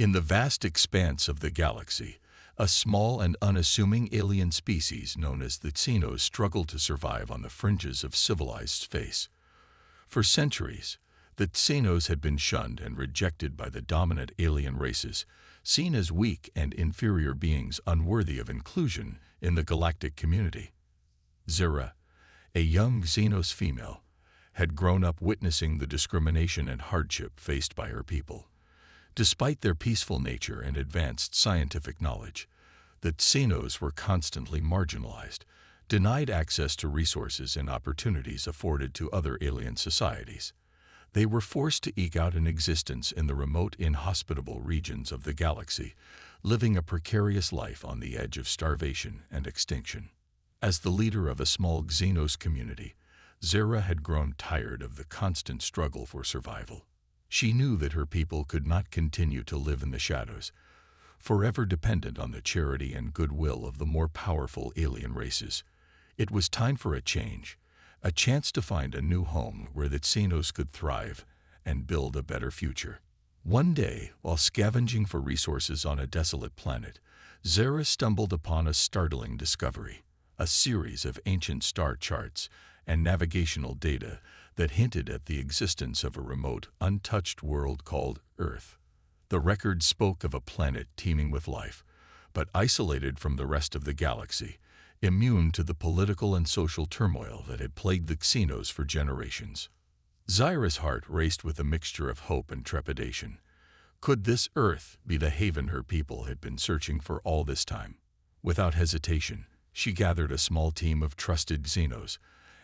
In the vast expanse of the galaxy, a small and unassuming alien species known as the Xenos struggled to survive on the fringes of civilized space. For centuries, the Xenos had been shunned and rejected by the dominant alien races, seen as weak and inferior beings unworthy of inclusion in the galactic community. Zira, a young Xenos female, had grown up witnessing the discrimination and hardship faced by her people. Despite their peaceful nature and advanced scientific knowledge, the Xenos were constantly marginalized, denied access to resources and opportunities afforded to other alien societies. They were forced to eke out an existence in the remote, inhospitable regions of the galaxy, living a precarious life on the edge of starvation and extinction. As the leader of a small Xenos community, Zira had grown tired of the constant struggle for survival. She knew that her people could not continue to live in the shadows, forever dependent on the charity and goodwill of the more powerful alien races. It was time for a change, a chance to find a new home where the Xenos could thrive and build a better future. One day, while scavenging for resources on a desolate planet, Zira stumbled upon a startling discovery, a series of ancient star charts and navigational data that hinted at the existence of a remote, untouched world called Earth. The record spoke of a planet teeming with life, but isolated from the rest of the galaxy, immune to the political and social turmoil that had plagued the Xenos for generations. Zira's heart raced with a mixture of hope and trepidation. Could this Earth be the haven her people had been searching for all this time? Without hesitation, she gathered a small team of trusted Xenos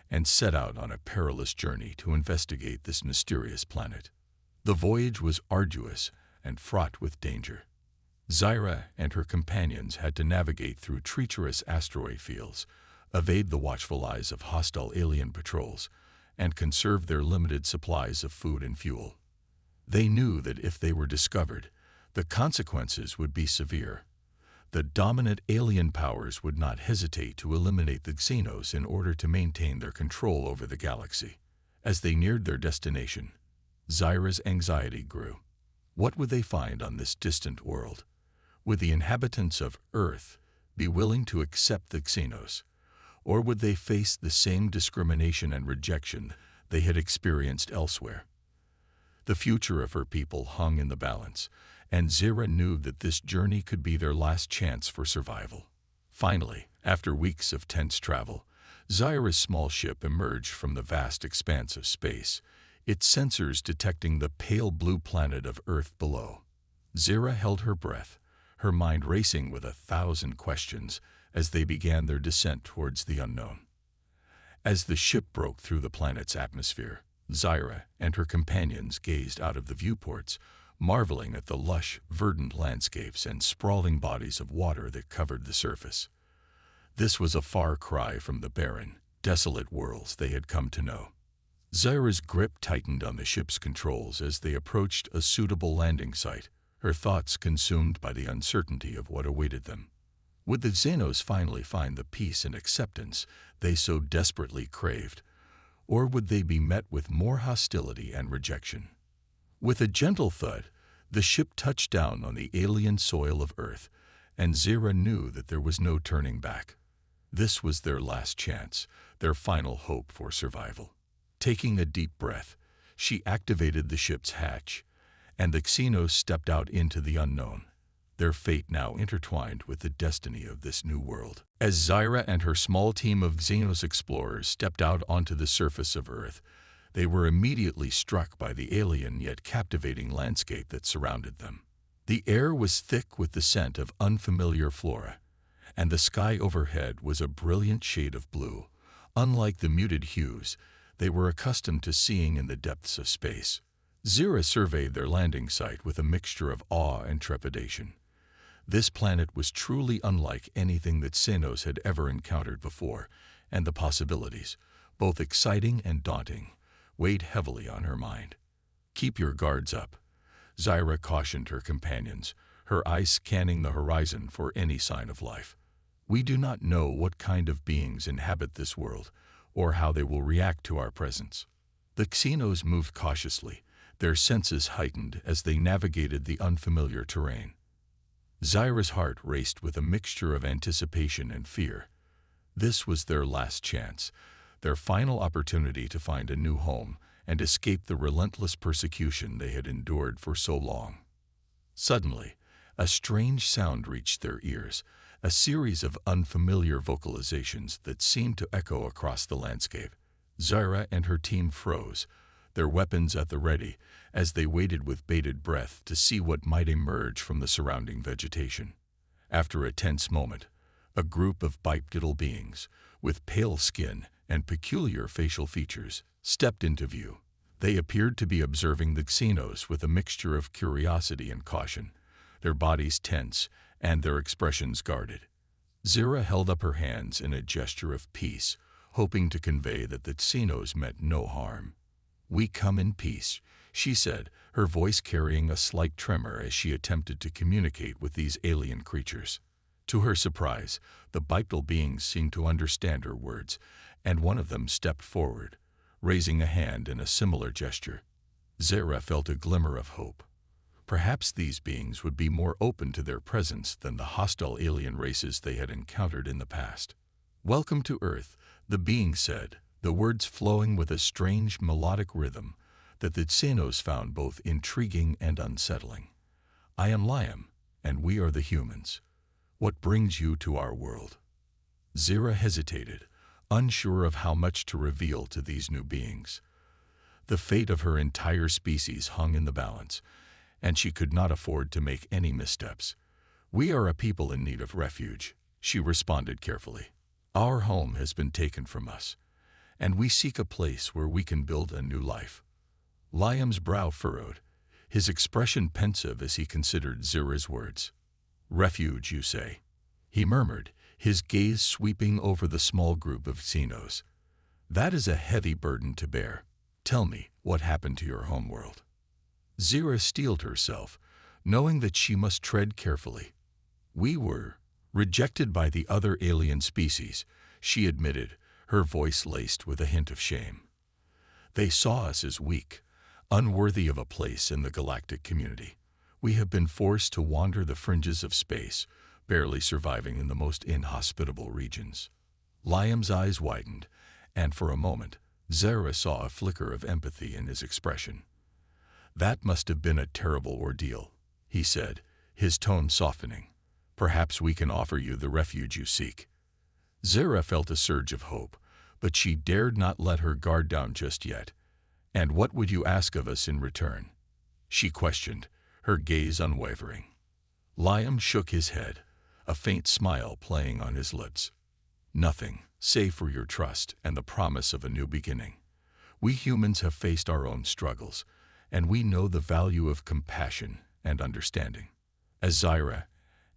and set out on a perilous journey to investigate this mysterious planet. The voyage was arduous and fraught with danger. Zira and her companions had to navigate through treacherous asteroid fields, evade the watchful eyes of hostile alien patrols, and conserve their limited supplies of food and fuel. They knew that if they were discovered, the consequences would be severe. The dominant alien powers would not hesitate to eliminate the Xenos in order to maintain their control over the galaxy. As they neared their destination, Zira's anxiety grew. What would they find on this distant world? Would the inhabitants of Earth be willing to accept the Xenos, or would they face the same discrimination and rejection they had experienced elsewhere? The future of her people hung in the balance, and Zira knew that this journey could be their last chance for survival. Finally, after weeks of tense travel, Zira's small ship emerged from the vast expanse of space, its sensors detecting the pale blue planet of Earth below. Zira held her breath, her mind racing with 1,000 questions as they began their descent towards the unknown. As the ship broke through the planet's atmosphere, Zira and her companions gazed out of the viewports, marveling at the lush, verdant landscapes and sprawling bodies of water that covered the surface. This was a far cry from the barren, desolate worlds they had come to know. Zira's grip tightened on the ship's controls as they approached a suitable landing site, her thoughts consumed by the uncertainty of what awaited them. Would the Xenos finally find the peace and acceptance they so desperately craved, or would they be met with more hostility and rejection? With a gentle thud, the ship touched down on the alien soil of Earth, and Zira knew that there was no turning back. This was their last chance, their final hope for survival. Taking a deep breath, she activated the ship's hatch, and the Xenos stepped out into the unknown, their fate now intertwined with the destiny of this new world. As Zira and her small team of Xenos explorers stepped out onto the surface of Earth, they were immediately struck by the alien yet captivating landscape that surrounded them. The air was thick with the scent of unfamiliar flora, and the sky overhead was a brilliant shade of blue, unlike the muted hues they were accustomed to seeing in the depths of space. Zira surveyed their landing site with a mixture of awe and trepidation. This planet was truly unlike anything that Xenos had ever encountered before, and the possibilities, both exciting and daunting, weighed heavily on her mind. "Keep your guards up," Zira cautioned her companions, her eyes scanning the horizon for any sign of life. "We do not know what kind of beings inhabit this world, or how they will react to our presence." The Xenos moved cautiously, their senses heightened as they navigated the unfamiliar terrain. Zyra's heart raced with a mixture of anticipation and fear. This was their last chance, their final opportunity to find a new home and escape the relentless persecution they had endured for so long. Suddenly, a strange sound reached their ears, a series of unfamiliar vocalizations that seemed to echo across the landscape. Zyra and her team froze, their weapons at the ready, as they waited with bated breath to see what might emerge from the surrounding vegetation. After a tense moment, a group of bipedal beings, with pale skin and peculiar facial features, stepped into view. They appeared to be observing the Xenos with a mixture of curiosity and caution, their bodies tense and their expressions guarded. Zyra held up her hands in a gesture of peace, hoping to convey that the Xenos meant no harm. "We come in peace," she said, her voice carrying a slight tremor as she attempted to communicate with these alien creatures. To her surprise, the bipedal beings seemed to understand her words, and one of them stepped forward, raising a hand in a similar gesture. Zyra felt a glimmer of hope. Perhaps these beings would be more open to their presence than the hostile alien races they had encountered in the past. "Welcome to Earth," the being said, the words flowing with a strange melodic rhythm that the Xenos found both intriguing and unsettling. "I am Liam, and we are the humans. What brings you to our world?" Zyra hesitated, unsure of how much to reveal to these new beings. The fate of her entire species hung in the balance, and she could not afford to make any missteps. "We are a people in need of refuge," she responded carefully. "Our home has been taken from us, and we seek a place where we can build a new life." Liam's brow furrowed, his expression pensive as he considered Zyra's words. "Refuge, you say?" he murmured, his gaze sweeping over the small group of Xenos. "That is a heavy burden to bear. Tell me, what happened to your homeworld?" Zyra steeled herself, knowing that she must tread carefully. "We were rejected by the other alien species," she admitted, her voice laced with a hint of shame. "They saw us as weak, unworthy of a place in the galactic community. We have been forced to wander the fringes of space, barely surviving in the most inhospitable regions." Liam's eyes widened, and for a moment, Zyra saw a flicker of empathy in his expression. "That must have been a terrible ordeal," he said, his tone softening. "Perhaps we can offer you the refuge you seek." Zyra felt a surge of hope, but she dared not let her guard down just yet. "And what would you ask of us in return?" she questioned, her gaze unwavering. Liam shook his head, a faint smile playing on his lips. "Nothing, save for your trust and the promise of a new beginning. We humans have faced our own struggles, and we know the value of compassion and understanding." As Zyra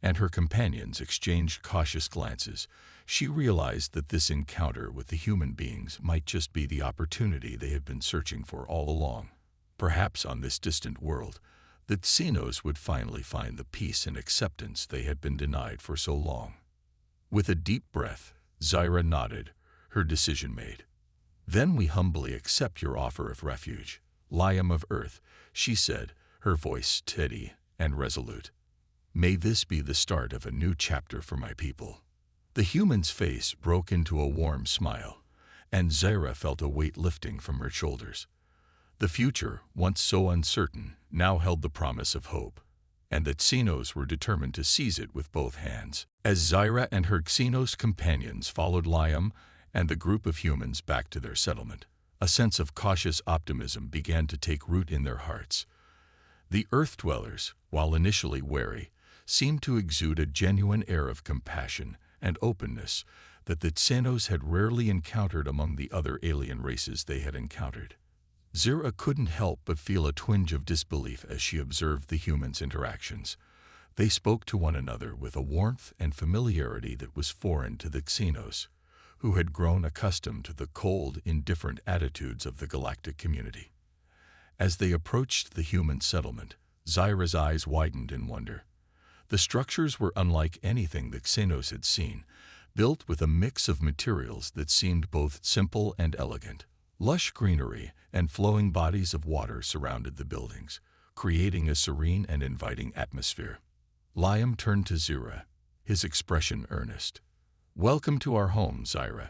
and her companions exchanged cautious glances, she realized that this encounter with the human beings might just be the opportunity they had been searching for all along. Perhaps on this distant world, the Xenos would finally find the peace and acceptance they had been denied for so long. With a deep breath, Zyra nodded, her decision made. "Then we humbly accept your offer of refuge, Liam of Earth," she said, her voice steady and resolute. "May this be the start of a new chapter for my people." The human's face broke into a warm smile, and Zyra felt a weight lifting from her shoulders. The future, once so uncertain, now held the promise of hope, and the Xenos were determined to seize it with both hands. As Zyra and her Xenos companions followed Liam and the group of humans back to their settlement, a sense of cautious optimism began to take root in their hearts. The Earth dwellers, while initially wary, seemed to exude a genuine air of compassion and openness that the Xenos had rarely encountered among the other alien races they had encountered. Zyra couldn't help but feel a twinge of disbelief as she observed the humans' interactions. They spoke to one another with a warmth and familiarity that was foreign to the Xenos, who had grown accustomed to the cold, indifferent attitudes of the galactic community. As they approached the human settlement, Zyra's eyes widened in wonder. The structures were unlike anything the Xenos had seen, built with a mix of materials that seemed both simple and elegant. Lush greenery and flowing bodies of water surrounded the buildings, creating a serene and inviting atmosphere. Liam turned to Zira, his expression earnest. "Welcome to our home, Zira.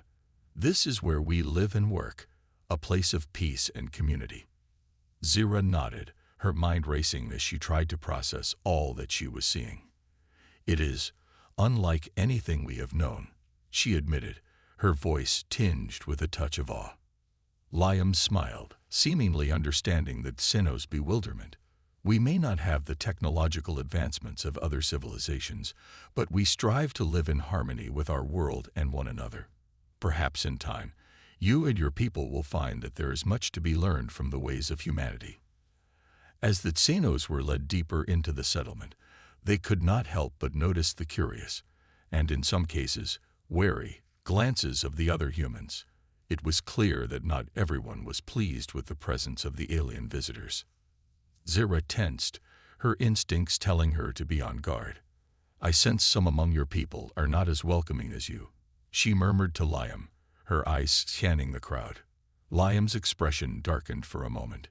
This is where we live and work, a place of peace and community." Zira nodded, her mind racing as she tried to process all that she was seeing. "It is unlike anything we have known," she admitted, her voice tinged with a touch of awe. Liam smiled, seemingly understanding the Xenos' bewilderment. "We may not have the technological advancements of other civilizations, but we strive to live in harmony with our world and one another. Perhaps in time, you and your people will find that there is much to be learned from the ways of humanity." As the Xenos were led deeper into the settlement, they could not help but notice the curious, and in some cases, wary, glances of the other humans. It was clear that not everyone was pleased with the presence of the alien visitors. Zira tensed, her instincts telling her to be on guard. "I sense some among your people are not as welcoming as you," she murmured to Liam, her eyes scanning the crowd. Liam's expression darkened for a moment.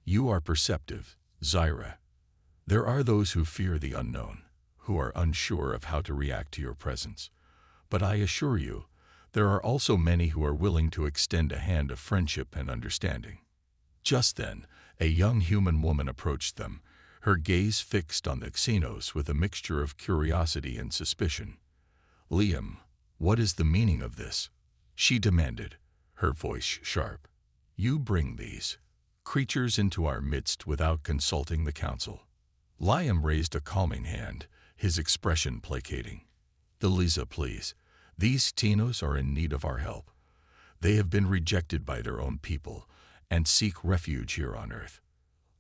"You are perceptive, Zira. There are those who fear the unknown, who are unsure of how to react to your presence. But I assure you, there are also many who are willing to extend a hand of friendship and understanding." Just then, a young human woman approached them, her gaze fixed on the Xenos with a mixture of curiosity and suspicion. "Liam, what is the meaning of this?" she demanded, her voice sharp. "You bring these creatures into our midst without consulting the council." Liam raised a calming hand, his expression placating. "Eliza, please. These Xenos are in need of our help. They have been rejected by their own people and seek refuge here on Earth."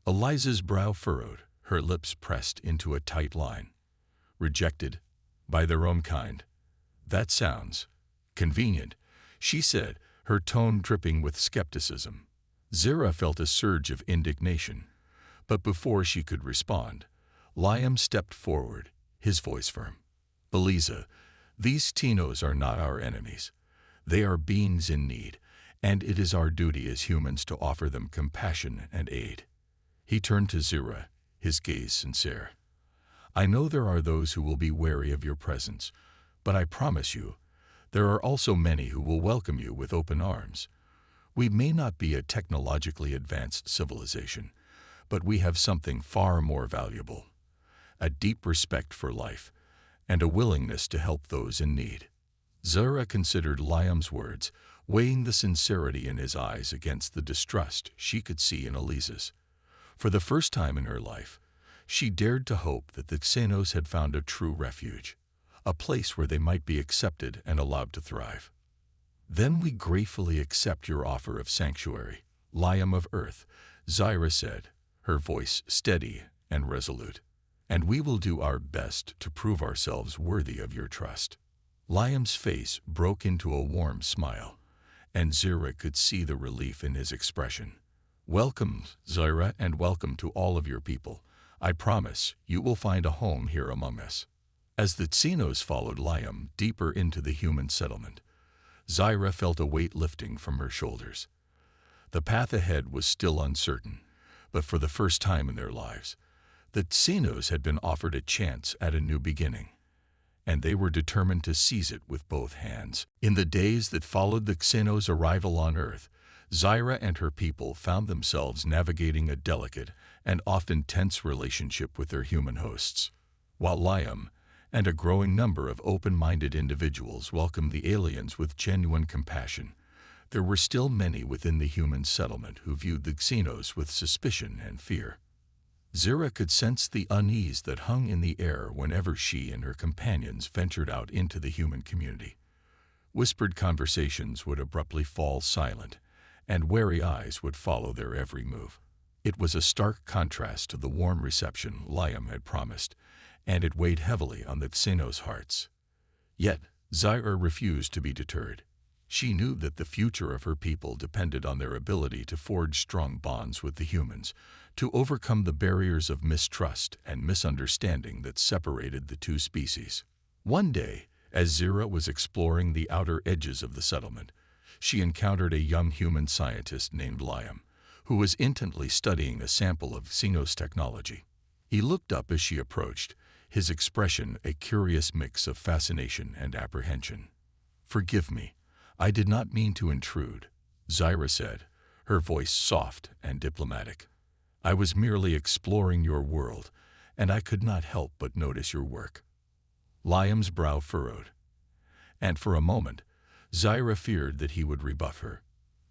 Eliza's brow furrowed, her lips pressed into a tight line. "Rejected? By their own kind? That sounds convenient," she said, her tone dripping with skepticism. Zira felt a surge of indignation, but before she could respond, Liam stepped forward, his voice firm. "Eliza, these Xenos are not our enemies. They are beings in need, and it is our duty as humans to offer them compassion and aid." He turned to Zira, his gaze sincere. "I know there are those who will be wary of your presence, but I promise you, there are also many who will welcome you with open arms. We may not be a technologically advanced civilization, but we have something far more valuable: a deep respect for life and a willingness to help those in need." Zira considered Liam's words, weighing the sincerity in his eyes against the distrust she could see in Eliza's. For the first time in her life, she dared to hope that the Xenos had found a true refuge, a place where they might be accepted and allowed to thrive. "Then we gratefully accept your offer of sanctuary, Liam of Earth," Zira said, her voice steady and resolute. "And we will do our best to prove ourselves worthy of your trust." Liam's face broke into a warm smile, and Zira could see the relief in his expression. "Welcome, Zira, and welcome to all of your people. I promise you will find a home here among us." As the Xenos followed Liam deeper into the human settlement, Zira felt a weight lifting from her shoulders. The path ahead was still uncertain, but for the first time in their lives, the Xenos had been offered a chance at a new beginning, and they were determined to seize it with both hands. In the days that followed the Xenos' arrival on Earth, Zira and her people found themselves navigating a delicate and often tense relationship with their human hosts. While Liam and a growing number of open-minded individuals welcomed the aliens with genuine compassion, there were still many within the human settlement who viewed the Xenos with suspicion and fear. Zira could sense the unease that hung in the air whenever she and her companions ventured out into the human community. Whispered conversations would abruptly fall silent, and wary eyes would follow their every move. It was a stark contrast to the warm reception Liam had promised, and it weighed heavily on the Xenos' hearts. Yet, Zira refused to be deterred. She knew that the future of her people depended on their ability to forge strong bonds with the humans, to overcome the barriers of mistrust and misunderstanding that separated the two species. One day, as Zira was exploring the outer edges of the settlement, she encountered a young human scientist named Liam, who was intently studying a sample of Xenos technology. He looked up as she approached, his expression a curious mix of fascination and apprehension. "Forgive me, I did not mean to intrude," Zyra said, her voice soft and diplomatic. "I was merely exploring your world, and I could not help but notice your work." Liam's brow furrowed, and for a moment, Zyra feared that he would rebuff her.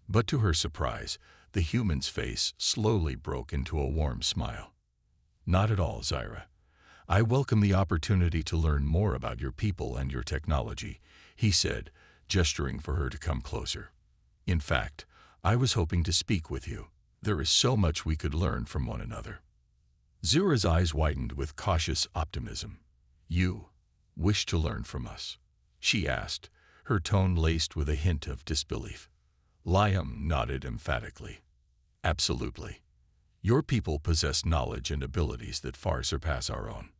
But to her surprise, the human's face slowly broke into a warm smile. "Not at all, Zyra. I welcome the opportunity to learn more about your people and your technology," he said, gesturing for her to come closer. "In fact, I was hoping to speak with you. There is so much we could learn from one another." Zyra's eyes widened with cautious optimism. "You wish to learn from us?" she asked, her tone laced with a hint of disbelief. Liam nodded emphatically. "Absolutely. Your people possess knowledge and abilities that far surpass our own.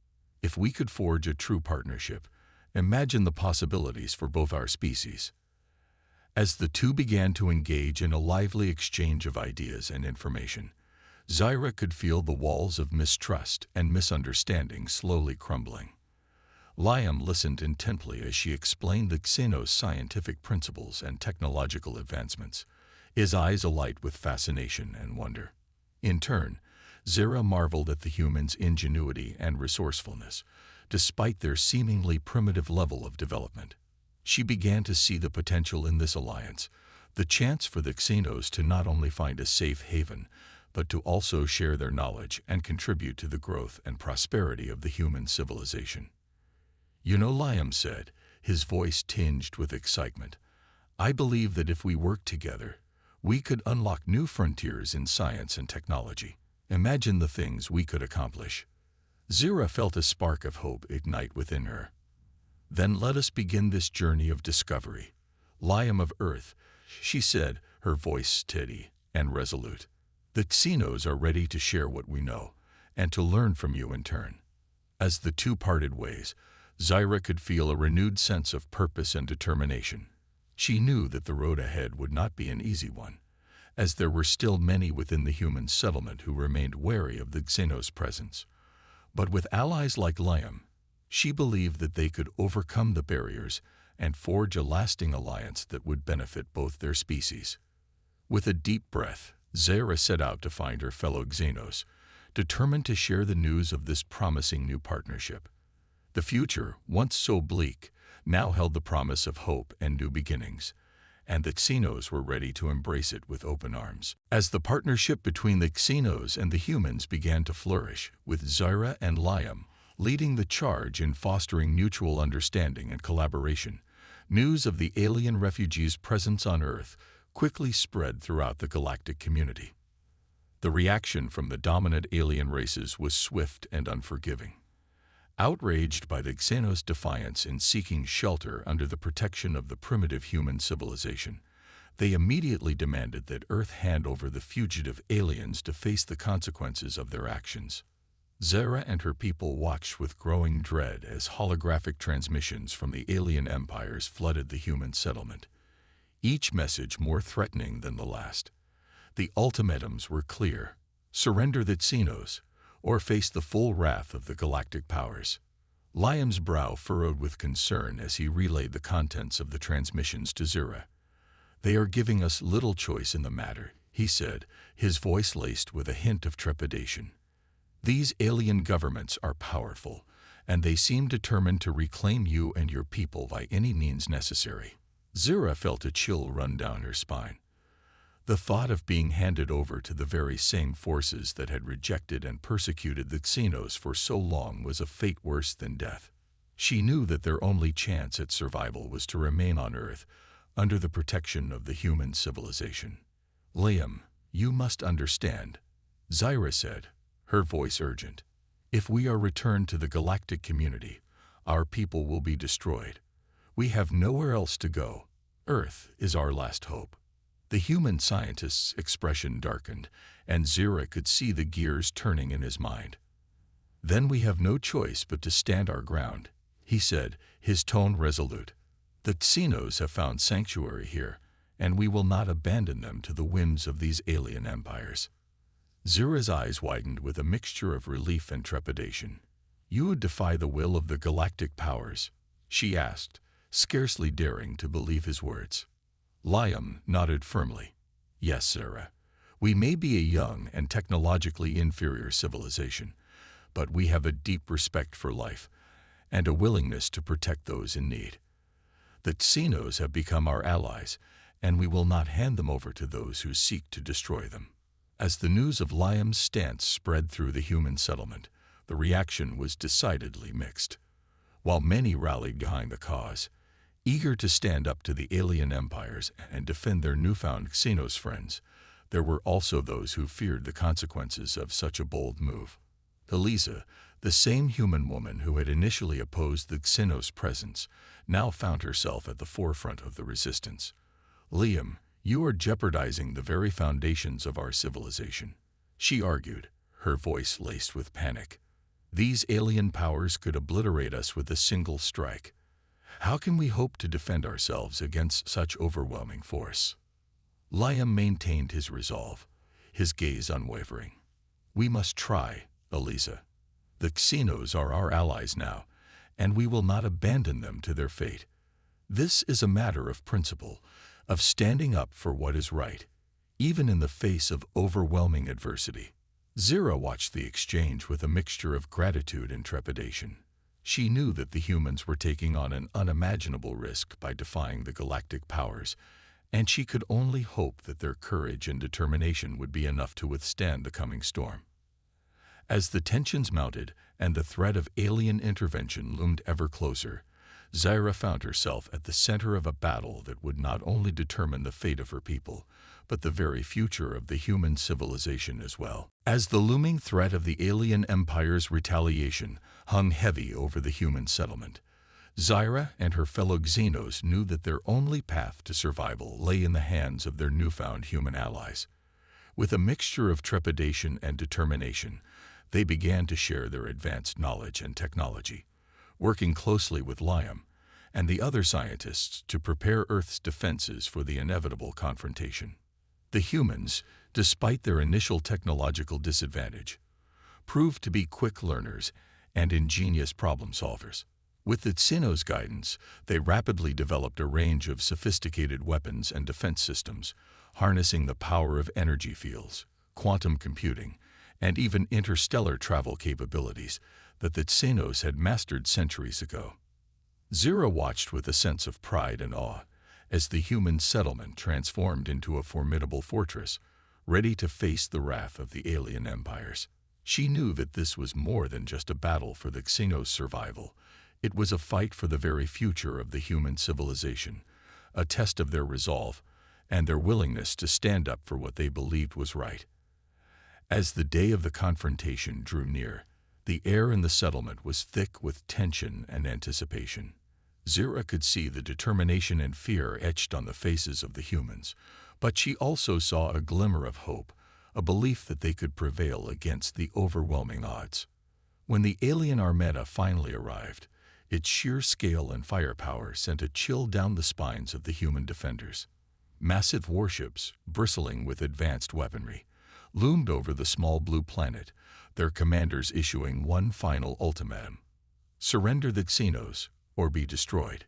If we could forge a true partnership, imagine the possibilities for both our species." As the two began to engage in a lively exchange of ideas and information, Zyra could feel the walls of mistrust and misunderstanding slowly crumbling. Liam listened intently as she explained the Xenos' scientific principles and technological advancements, his eyes alight with fascination and wonder. In turn, Zyra marveled at the humans' ingenuity and resourcefulness, despite their seemingly primitive level of development. She began to see the potential in this alliance, the chance for the Xenos to not only find a safe haven, but to also share their knowledge and contribute to the growth and prosperity of the human civilization. "You know," Liam said, his voice tinged with excitement, "I believe that if we work together, we could unlock new frontiers in science and technology. Imagine the things we could accomplish." Zyra felt a spark of hope ignite within her. "Then let us begin this journey of discovery. Liam of Earth," she said, her voice steady and resolute. "The Xenos are ready to share what we know, and to learn from you in turn." As the two parted ways, Zyra could feel a renewed sense of purpose and determination. She knew that the road ahead would not be an easy one, as there were still many within the human settlement who remained wary of the Xenos' presence. But with allies like Liam, she believed that they could overcome the barriers and forge a lasting alliance that would benefit both their species. With a deep breath, Zyra set out to find her fellow Xenos, determined to share the news of this promising new partnership. The future, once so bleak, now held the promise of hope and new beginnings, and the Xenos were ready to embrace it with open arms. As the partnership between the Xenos and the humans began to flourish, with Zyra and Liam leading the charge in fostering mutual understanding and collaboration, news of the alien refugees' presence on Earth quickly spread throughout the galactic community. The reaction from the dominant alien races was swift and unforgiving. Outraged by the Xenos' defiance in seeking shelter under the protection of the primitive human civilization, they immediately demanded that Earth hand over the fugitive aliens to face the consequences of their actions. Zyra and her people watched with growing dread as holographic transmissions from the alien empires flooded the human settlement, each message more threatening than the last. The ultimatums were clear: surrender the Xenos, or face the full wrath of the galactic powers. Liam's brow furrowed with concern as he relayed the contents of the transmissions to Zyra. "They are giving us little choice in the matter," he said, his voice laced with a hint of trepidation. "These alien governments are powerful, and they seem determined to reclaim you and your people by any means necessary." Zyra felt a chill run down her spine. The thought of being handed over to the very same forces that had rejected and persecuted the Xenos for so long was a fate worse than death. She knew that their only chance at survival was to remain on Earth, under the protection of the human civilization. "Liam, you must understand," Zyra said, her voice urgent. "If we are returned to the galactic community, our people will be destroyed. We have nowhere else to go. Earth is our last hope." The human scientist's expression darkened, and Zyra could see the gears turning in his mind. "Then we have no choice but to stand our ground," he said, his tone resolute. "The Xenos have found sanctuary here, and we will not abandon them to the whims of these alien empires. Zura's eyes widened with a mixture of relief and trepidation. "You would defy the will of the galactic powers?" she asked, scarcely daring to believe his words. Liam nodded firmly. "Yes, Zura. We may be a young and technologically inferior civilization, but we have a deep respect for life and a willingness to protect those in need. The Xenos have become our allies, and we will not hand them over to those who seek to destroy them." As the news of Liam's stance spread through the human settlement, the reaction was decidedly mixed. While many rallied behind the cause, eager to stand up to the alien empires and defend their newfound Xenos friends, there were also those who feared the consequences of such a bold move. Eliza, the same human woman who had initially opposed the Xenos' presence, now found herself at the forefront of the resistance. "Liam, you are jeopardizing the very foundations of our civilization," she argued, her voice laced with panic. "These alien powers could obliterate us with a single strike. How can we hope to defend ourselves against such overwhelming force?" Liam maintained his resolve, his gaze unwavering. "We must try, Eliza. The Xenos are our allies now, and we will not abandon them to their fate. This is a matter of principle, of standing up for what is right, even in the face of overwhelming adversity." Zira watched the exchange with a mixture of gratitude and trepidation. She knew that the humans were taking on an unimaginable risk by defying the galactic powers, and she could only hope that their courage and determination would be enough to withstand the coming storm. As the tensions mounted and the threat of alien intervention loomed ever closer, Zira found herself at the center of a battle that would not only determine the fate of her people, but the very future of the human civilization as well. As the looming threat of the alien empire's retaliation hung heavy over the human settlement, Zira and her fellow Xenos knew that their only path to survival lay in the hands of their newfound human allies. With a mixture of trepidation and determination, they began to share their advanced knowledge and technology, working closely with Liam and the other scientists to prepare Earth's defenses for the inevitable confrontation. The humans, despite their initial technological disadvantage, proved to be quick learners and ingenious problem solvers. With the Xenos' guidance, they rapidly developed a range of sophisticated weapons and defense systems, harnessing the power of energy fields, quantum computing, and even interstellar travel capabilities that the Xenos had mastered centuries ago. Zira watched with a sense of pride and awe as the human settlement transformed into a formidable fortress, ready to face the wrath of the alien empires. She knew that this was more than just a battle for the Xenos' survival. It was a fight for the very future of the human civilization, a test of their resolve and their willingness to stand up for what they believed was right. As the day of the confrontation drew near, the air in the settlement was thick with tension and anticipation. Zira could see the determination and fear etched on the faces of the humans, but she also saw a glimmer of hope, a belief that they could prevail against the overwhelming odds. When the alien armada finally arrived, its sheer scale and firepower sent a chill down the spines of the human defenders. Massive warships, bristling with advanced weaponry, loomed over the small blue planet, their commanders issuing one final ultimatum: surrender the Xenos or be destroyed.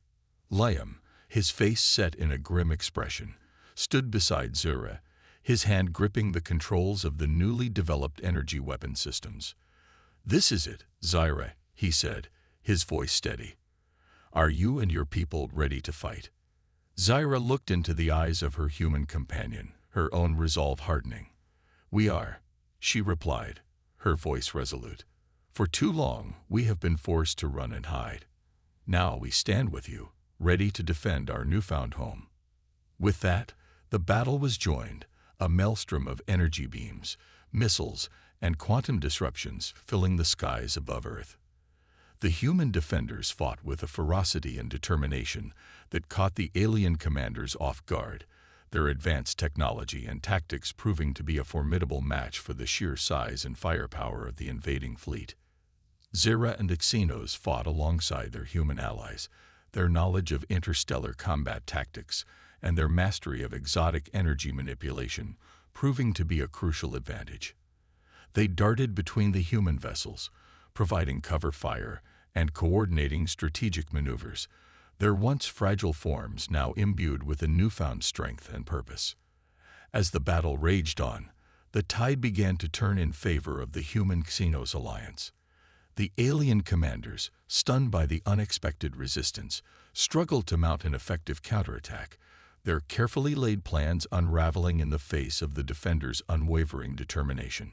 Liam, his face set in a grim expression, stood beside Zira, his hand gripping the controls of the newly developed energy weapon systems. "This is it, Zira," he said, his voice steady. "Are you and your people ready to fight?" Zira looked into the eyes of her human companion, her own resolve hardening. "We are," she replied, her voice resolute. "For too long, we have been forced to run and hide. Now we stand with you, ready to defend our newfound home." With that, the battle was joined, a maelstrom of energy beams, missiles, and quantum disruptions filling the skies above Earth. The human defenders fought with a ferocity and determination that caught the alien commanders off guard, their advanced technology and tactics proving to be a formidable match for the sheer size and firepower of the invading fleet. Zira and the Xenos fought alongside their human allies, their knowledge of interstellar combat tactics and their mastery of exotic energy manipulation proving to be a crucial advantage. They darted between the human vessels, providing cover fire and coordinating strategic maneuvers, their once fragile forms now imbued with a newfound strength and purpose. As the battle raged on, the tide began to turn in favor of the human-Xenos alliance. The alien commanders, stunned by the unexpected resistance, struggled to mount an effective counterattack, their carefully laid plans unraveling in the face of the defenders' unwavering determination.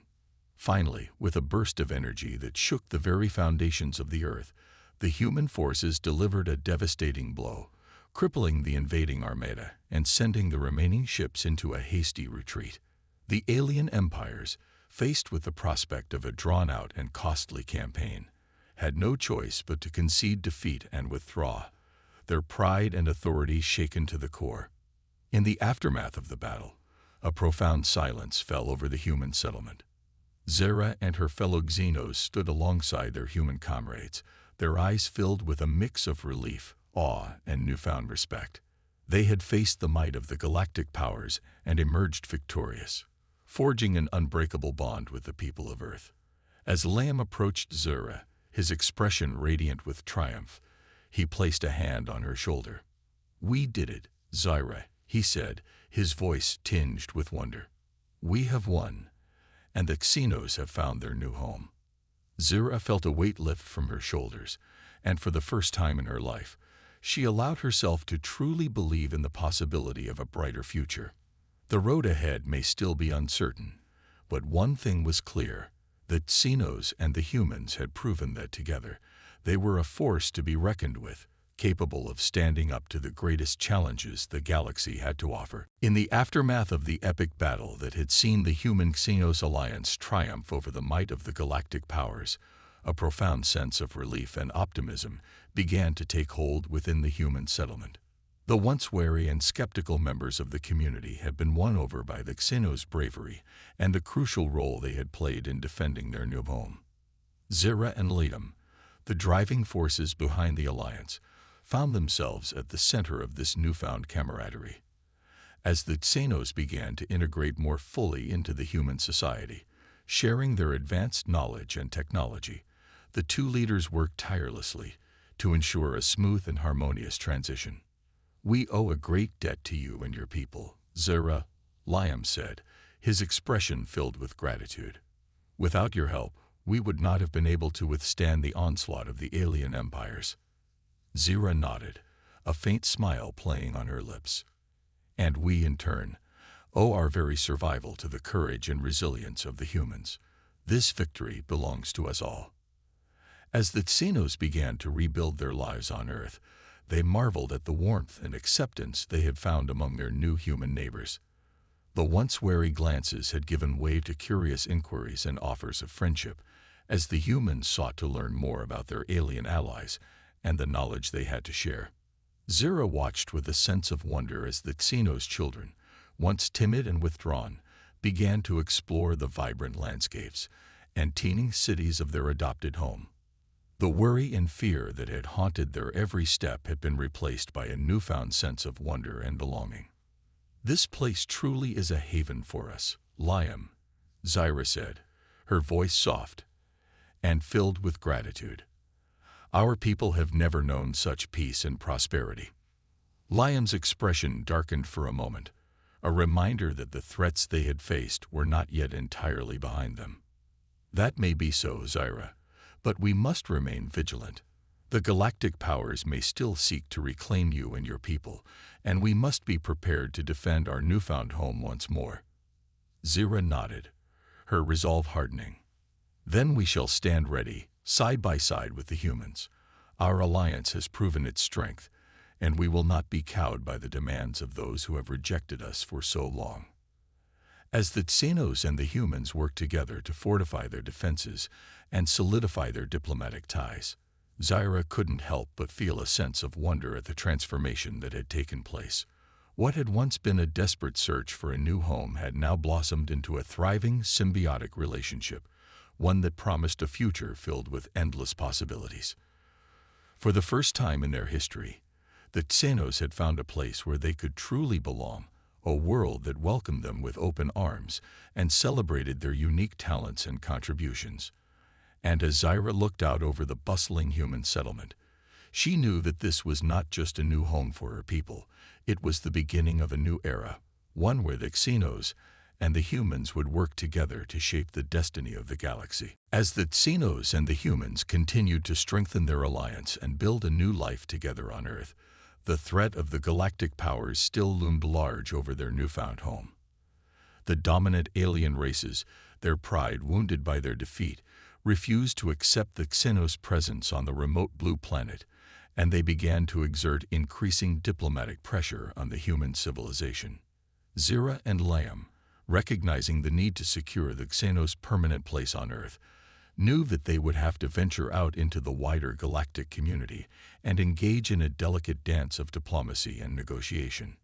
Finally, with a burst of energy that shook the very foundations of the Earth, the human forces delivered a devastating blow, crippling the invading armada and sending the remaining ships into a hasty retreat. The alien empires, faced with the prospect of a drawn-out and costly campaign, had no choice but to concede defeat and withdraw, their pride and authority shaken to the core. In the aftermath of the battle, a profound silence fell over the human settlement. Zera and her fellow Xenos stood alongside their human comrades, their eyes filled with a mix of relief, awe, and newfound respect. They had faced the might of the galactic powers and emerged victorious, forging an unbreakable bond with the people of Earth. As Lam approached Zera, his expression radiant with triumph, he placed a hand on her shoulder. "We did it, Zyra," he said, his voice tinged with wonder. "We have won, and the Xenos have found their new home." Zera felt a weight lift from her shoulders, and for the first time in her life, she allowed herself to truly believe in the possibility of a brighter future. The road ahead may still be uncertain, but one thing was clear: the Xenos and the humans had proven that together they were a force to be reckoned with, capable of standing up to the greatest challenges the galaxy had to offer. In the aftermath of the epic battle that had seen the human-Xenos alliance triumph over the might of the galactic powers, a profound sense of relief and optimism began to take hold within the human settlement. The once wary and skeptical members of the community had been won over by the Xenos' bravery and the crucial role they had played in defending their new home. Zera and Liam, the driving forces behind the alliance, found themselves at the center of this newfound camaraderie. As the Xenos began to integrate more fully into the human society, sharing their advanced knowledge and technology, the two leaders worked tirelessly to ensure a smooth and harmonious transition. "We owe a great debt to you and your people, Zera," Liam said, his expression filled with gratitude. "Without your help, we would not have been able to withstand the onslaught of the alien empires." Zera nodded, a faint smile playing on her lips. "And we, in turn, owe our very survival to the courage and resilience of the humans. This victory belongs to us all." As the Xenos began to rebuild their lives on Earth, they marveled at the warmth and acceptance they had found among their new human neighbors. The once wary glances had given way to curious inquiries and offers of friendship, as the humans sought to learn more about their alien allies and the knowledge they had to share. Zera watched with a sense of wonder as the Xenos' children, once timid and withdrawn, began to explore the vibrant landscapes and teeming cities of their adopted home. The worry and fear that had haunted their every step had been replaced by a newfound sense of wonder and belonging. "This place truly is a haven for us, Liam," Zyra said, her voice soft and filled with gratitude. "Our people have never known such peace and prosperity." Liam's expression darkened for a moment, a reminder that the threats they had faced were not yet entirely behind them. "That may be so, Zyra, but we must remain vigilant. The galactic powers may still seek to reclaim you and your people, and we must be prepared to defend our newfound home once more." Zera nodded, her resolve hardening. "Then we shall stand ready, side by side with the humans. Our alliance has proven its strength, and we will not be cowed by the demands of those who have rejected us for so long." As the Xenos and the humans worked together to fortify their defenses and solidify their diplomatic ties, Zyra couldn't help but feel a sense of wonder at the transformation that had taken place. What had once been a desperate search for a new home had now blossomed into a thriving, symbiotic relationship, one that promised a future filled with endless possibilities. For the first time in their history, The Xenos had found a place where they could truly belong, a world that welcomed them with open arms and celebrated their unique talents and contributions. And as Zyra looked out over the bustling human settlement, she knew that this was not just a new home for her people, it was the beginning of a new era, one where the Xenos and the humans would work together to shape the destiny of the galaxy. As the Xenos and the humans continued to strengthen their alliance and build a new life together on Earth, the threat of the galactic powers still loomed large over their newfound home. The dominant alien races, their pride wounded by their defeat, refused to accept the Xenos' presence on the remote blue planet, and they began to exert increasing diplomatic pressure on the human civilization. Zyra and Liam, recognizing the need to secure the Xenos' permanent place on Earth, knew that they would have to venture out into the wider galactic community and engage in a delicate dance of diplomacy and negotiation.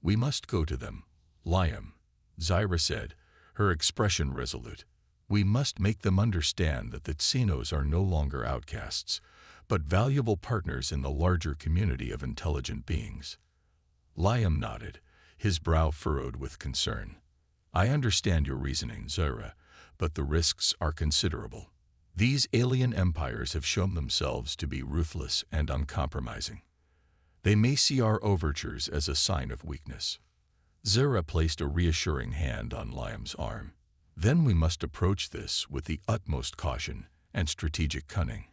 "We must go to them, Liam," Zyra said, her expression resolute. "We must make them understand that the Xenos are no longer outcasts, but valuable partners in the larger community of intelligent beings." Liam nodded, his brow furrowed with concern. "I understand your reasoning, Zyra, but the risks are considerable. These alien empires have shown themselves to be ruthless and uncompromising. They may see our overtures as a sign of weakness." Zyra placed a reassuring hand on Liam's arm. "Then we must approach this with the utmost caution and strategic cunning.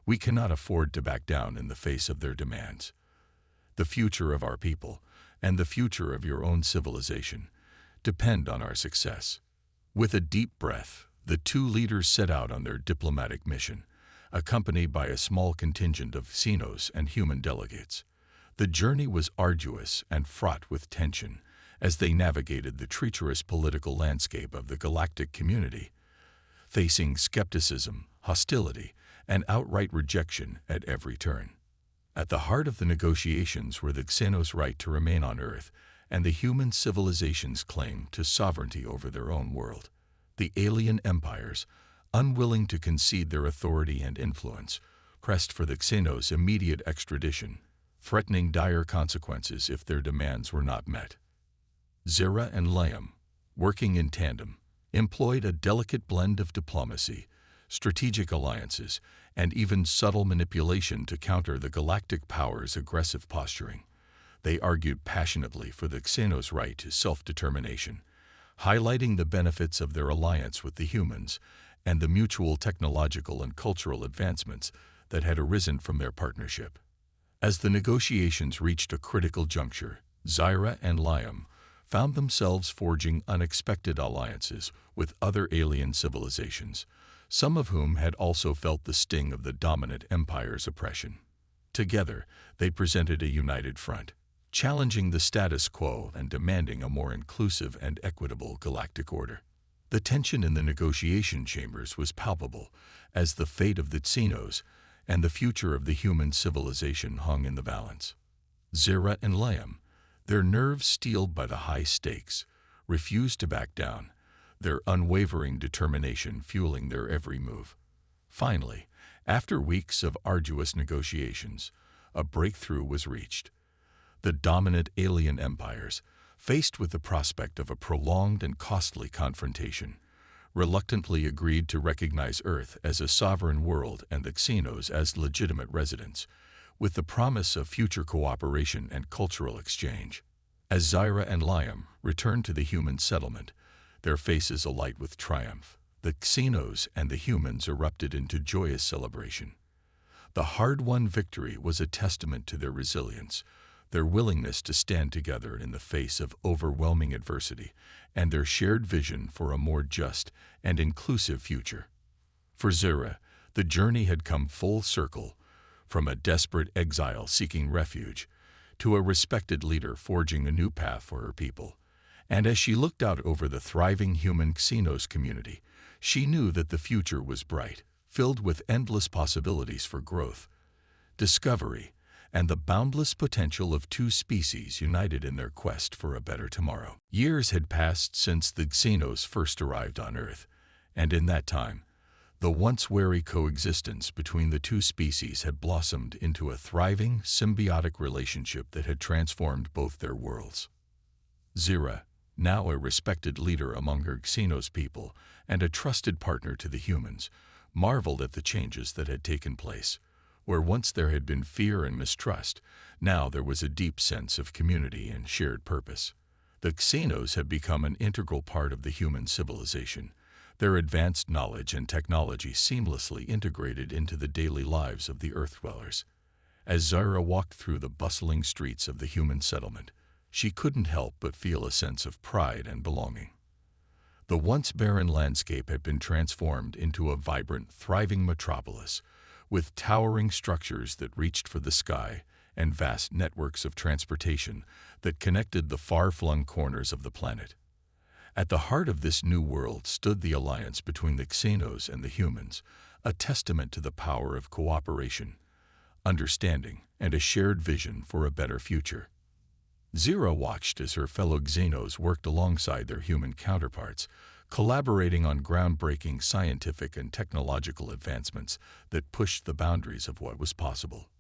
We cannot afford to back down in the face of their demands. The future of our people, and the future of your own civilization, depend on our success." With a deep breath, the two leaders set out on their diplomatic mission, accompanied by a small contingent of Xenos and human delegates. The journey was arduous and fraught with tension as they navigated the treacherous political landscape of the galactic community, facing skepticism, hostility, and outright rejection at every turn. At the heart of the negotiations were the Xenos' right to remain on Earth and the human civilization's claim to sovereignty over their own world. The alien empires, unwilling to concede their authority and influence, pressed for the Xenos' immediate extradition, threatening dire consequences if their demands were not met. Zyra and Liam, working in tandem, employed a delicate blend of diplomacy, strategic alliances, and even subtle manipulation to counter the galactic powers' aggressive posturing. They argued passionately for the Xenos' right to self-determination, highlighting the benefits of their alliance with the humans and the mutual technological and cultural advancements that had arisen from their partnership. As the negotiations reached a critical juncture, Zyra and Liam found themselves forging unexpected alliances with other alien civilizations, some of whom had also felt the sting of the dominant empire's oppression. Together, they presented a united front, challenging the status quo and demanding a more inclusive and equitable galactic order. The tension in the negotiation chambers was palpable, as the fate of the Xenos and the future of the human civilization hung in the balance. Zyra and Liam, their nerves steeled by the high stakes, refused to back down, their unwavering determination fueling their every move. Finally, after weeks of arduous negotiations, a breakthrough was reached. The dominant alien empires, faced with the prospect of a prolonged and costly confrontation, reluctantly agreed to recognize Earth as a sovereign world and the Xenos as legitimate residents, with the promise of future cooperation and cultural exchange. As Zyra and Liam returned to the human settlement, their faces alight with triumph, the Xenos and the humans erupted into joyous celebration. The hard-won victory was a testament to their resilience, their willingness to stand together in the face of overwhelming adversity, and their shared vision for a more just and inclusive future. For Zyra, the journey had come full circle, from a desperate exile seeking refuge to a respected leader forging a new path for her people. And as she looked out over the thriving human Xenos community, she knew that the future was bright, filled with endless possibilities for growth, discovery, and the boundless potential of two species united in their quest for a better tomorrow. Years had passed since the Xenos first arrived on Earth, and in that time, The once wary coexistence between the two species had blossomed into a thriving, symbiotic relationship that had transformed both their worlds. Zira, now a respected leader among her Xenos people and a trusted partner to the humans, marveled at the changes that had taken place. Where once there had been fear and mistrust, now there was a deep sense of community and shared purpose. The Xenos had become an integral part of the human civilization, their advanced knowledge and technology seamlessly integrated into the daily lives of the Earth dwellers. As Zira walked through the bustling streets of the human settlement, she couldn't help but feel a sense of pride and belonging. The once barren landscape had been transformed into a vibrant, thriving metropolis, with towering structures that reached for the sky and vast networks of transportation that connected the far-flung corners of the planet. At the heart of this new world stood the alliance between the Xenos and the humans, a testament to the power of cooperation, understanding, and a shared vision for a better future. Zira watched as her fellow Xenos worked alongside their human counterparts, collaborating on groundbreaking scientific and technological advancements that pushed the boundaries of what was possible.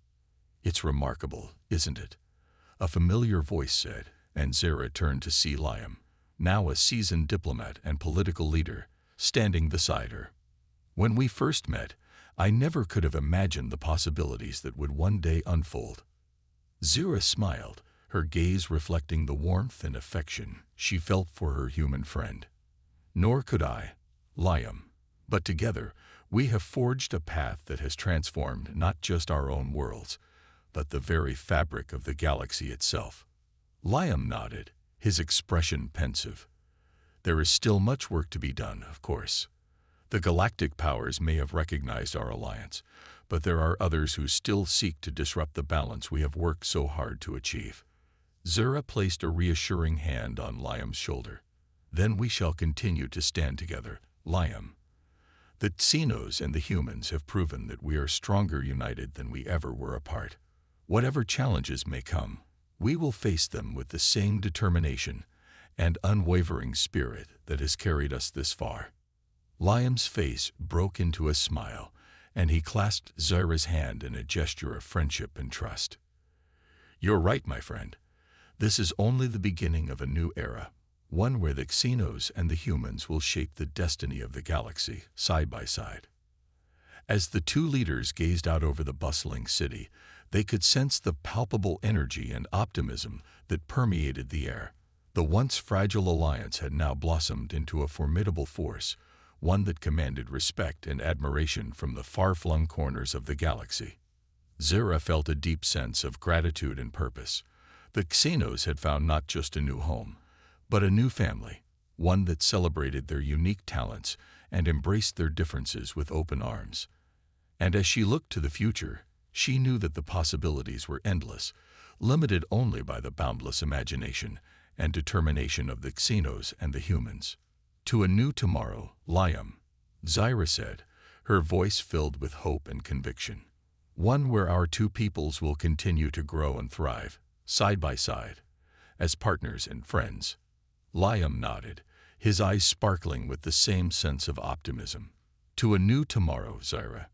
"It's remarkable, isn't it?" a familiar voice said, and Zira turned to see Liam, now a seasoned diplomat and political leader, standing beside her. "When we first met, I never could have imagined the possibilities that would one day unfold." Zira smiled, her gaze reflecting the warmth and affection she felt for her human friend. "Nor could I, Liam. But together, we have forged a path that has transformed not just our own worlds, but the very fabric of the galaxy itself." Liam nodded, his expression pensive. "There is still much work to be done, of course. The galactic powers may have recognized our alliance, but there are others who still seek to disrupt the balance we have worked so hard to achieve." Zira placed a reassuring hand on Liam's shoulder. "Then we shall continue to stand together, Liam. The Xenos and the humans have proven that we are stronger united than we ever were apart. Whatever challenges may come, we will face them with the same determination and unwavering spirit that has carried us this far." Liam's face broke into a smile, and he clasped Zira's hand in a gesture of friendship and trust. "You're right, my friend. This is only the beginning of a new era, one where the Xenos and the humans will shape the destiny of the galaxy side by side." As the two leaders gazed out over the bustling city, they could sense the palpable energy and optimism that permeated the air. The once fragile alliance had now blossomed into a formidable force, one that commanded respect and admiration from the far-flung corners of the galaxy. Zira felt a deep sense of gratitude and purpose. The Xenos had found not just a new home, but a new family, one that celebrated their unique talents and embraced their differences with open arms. And as she looked to the future, she knew that the possibilities were endless, limited only by the boundless imagination and determination of the Xenos and the humans. "To a new tomorrow, Liam," Zira said, her voice filled with hope and conviction. "One where our two peoples will continue to grow and thrive, side by side, as partners and friends." Liam nodded, his eyes sparkling with the same sense of optimism. "To a new tomorrow, Zira.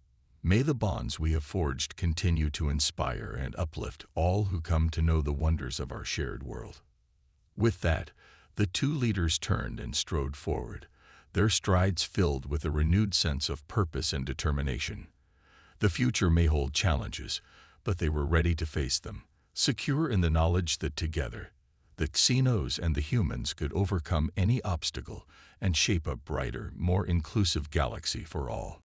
May the bonds we have forged continue to inspire and uplift all who come to know the wonders of our shared world." With that, the two leaders turned and strode forward, their strides filled with a renewed sense of purpose and determination. The future may hold challenges, but they were ready to face them, secure in the knowledge that together, the Xenos and the humans could overcome any obstacle and shape a brighter, more inclusive galaxy for all.